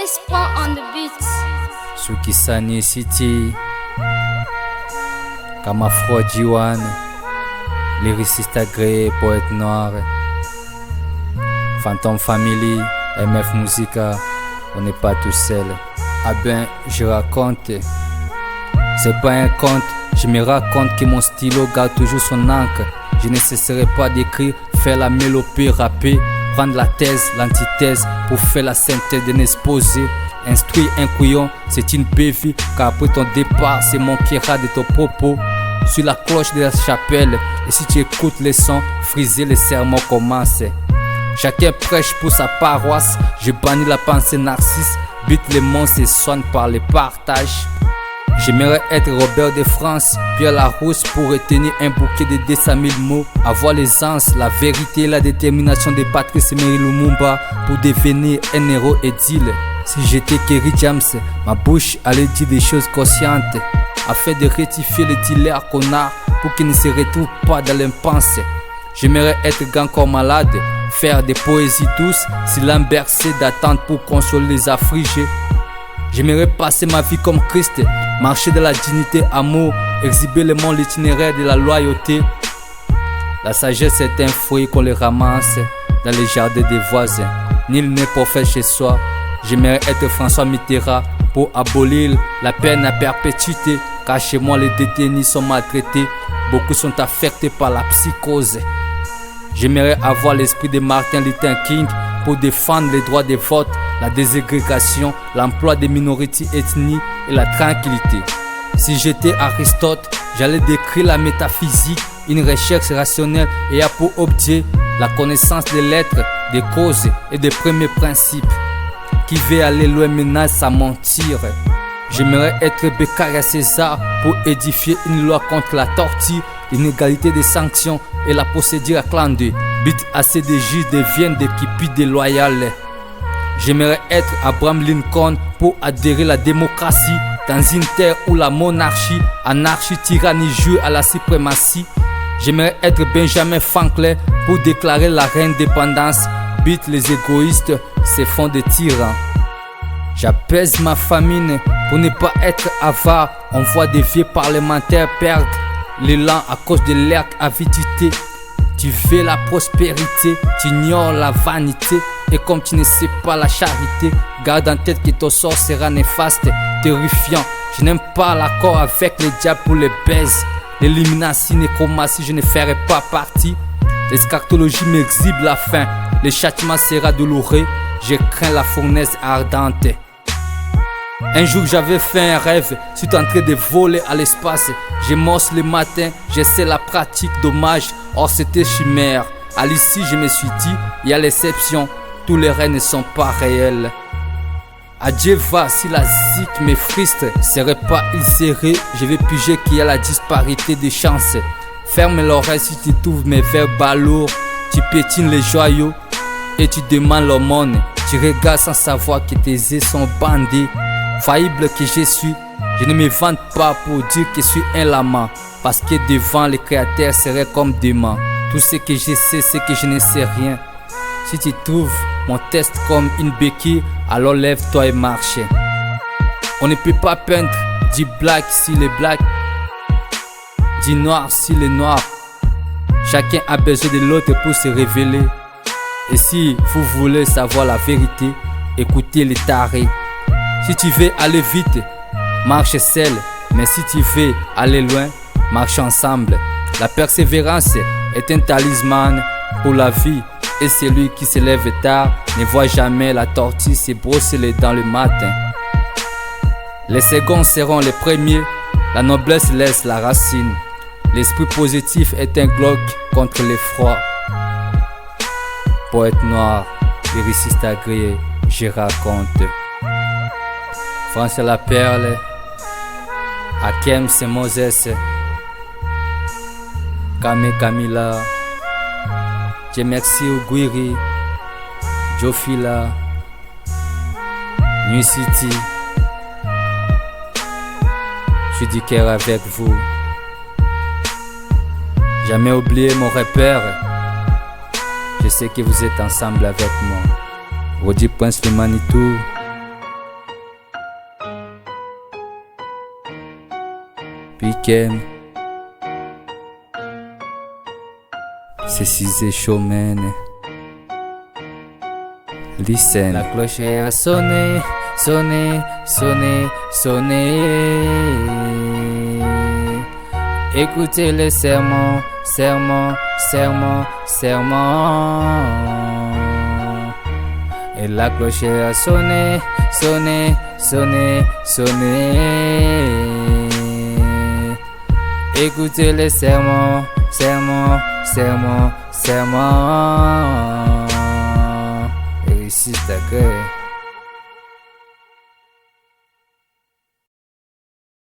Espoir on the beat. Sukisani City, Kamafro Jiwan, lyriciste agréé, poète noir, Phantom Family, MF Musica, on n'est pas tout seul. Ah ben, je raconte, c'est pas un conte, je me raconte que mon stylo garde toujours son encre. Je ne cesserai pas d'écrire, faire la mélopée, rapper, prendre la thèse, l'antithèse pour faire la synthèse d'un exposé. Instruire un couillon, c'est une bévie, car après ton départ, c'est mon kéra de ton propos. Sur la cloche de la chapelle, et si tu écoutes les sons, friser les sermons commencent. Chacun prêche pour sa paroisse, je bannis la pensée narcisse, bute les monstres et soigne par les partages. J'aimerais être Robert de France, Pierre Larousse pour retenir un bouquet de 200 000 mots. Avoir l'aisance, la vérité et la détermination de Patrice Emery Lumumba pour devenir un héros édile. Si j'étais Kerry James, ma bouche allait dire des choses conscientes afin de rectifier les dealers connards pour qu'ils ne se retrouvent pas dans l'impasse. J'aimerais être grand corps malade, faire des poésies douces, silence bercé d'attente pour consoler les affligés. J'aimerais passer ma vie comme Christ, marcher de la dignité, amour, exhiber le monde l'itinéraire de la loyauté. La sagesse est un fruit qu'on les ramasse dans les jardins des voisins. Nul n'est prophète chez soi. J'aimerais être François Mitterrand pour abolir la peine à perpétuité, car chez moi les détenus sont maltraités, beaucoup sont affectés par la psychose. J'aimerais avoir l'esprit de Martin Luther King pour défendre les droits des votes, la déségrégation, l'emploi des minorités ethniques et la tranquillité. Si j'étais Aristote, j'allais décrire la métaphysique, une recherche rationnelle ayant pour objet la connaissance des lettres, des causes et des premiers principes. Qui veut aller loin menace à mentir. J'aimerais être Beccaria César pour édifier une loi contre la torture, l'inégalité des sanctions et la procédure à clan 2. But assez de juges deviennent des kipis déloyales. J'aimerais être Abraham Lincoln pour adhérer à la démocratie dans une terre où la monarchie, anarchie, tyrannie joue à la suprématie. J'aimerais être Benjamin Franklin pour déclarer la réindépendance. But les égoïstes se font des tyrans. J'apaise ma famine pour ne pas être avare. On voit des vieux parlementaires perdre l'élan à cause de leur avidité. Tu veux la prospérité, tu ignores la vanité. Et comme tu ne sais pas la charité, garde en tête que ton sort sera néfaste, terrifiant. Je n'aime pas l'accord avec les diables pour les baises. L'élimination, nécromancie, je ne ferai pas partie. L'escartologie m'exhibe la faim, le châtiment sera douloureux, je crains la fournaise ardente. Un jour j'avais fait un rêve, je suis en train de voler à l'espace. Je morce le matin, j'essaie la pratique, dommage, or c'était chimère. À l'issue je me suis dit, il y a l'exception, tous les rêves ne sont pas réels. Adieu va, si la zik me frustre, serait pas ulcéré, je vais piger qu'il y a la disparité des chances. Ferme l'oreille si tu trouves mes vers balourds. Tu pétines les joyaux et tu demandes l'aumône. Tu regardes sans savoir que tes yeux sont bandés. Faillible que je suis, je ne me vante pas pour dire que je suis un lama. Parce que devant les créateurs serait comme dément. Tout ce que je sais, c'est que je ne sais rien. Si tu trouves mon test comme une béquille, alors lève-toi et marche. On ne peut pas peindre du black si les blacks, du noir si les noirs. Chacun a besoin de l'autre pour se révéler. Et si vous voulez savoir la vérité, écoutez les tarés. Si tu veux aller vite, marche seul. Mais si tu veux aller loin, marche ensemble. La persévérance est un talisman pour la vie. Et celui qui se lève tard ne voit jamais la tortue se brosser les dents le matin. Les seconds seront les premiers. La noblesse laisse la racine. L'esprit positif est un glock contre l'effroi. Poète noir, lyriciste agréé, je raconte. France la perle, Hakem c'est Moses, Kame Kamila, Jemersi Oguiri, Jofila, New City. Je suis du cœur avec vous. Jamais oublié mon repère. Je sais que vous êtes ensemble avec moi. Rodi Prince le Manitou. Piquem. C'est Cizé Showman. Listen. La cloche a sonné, sonné, sonné, sonné. Écoutez les sermons, sermons, sermons, sermons. Et la cloche a sonné, sonné, sonné, sonné. Écoutez les sermons, sermons, sermons, sermons. Et ici c'est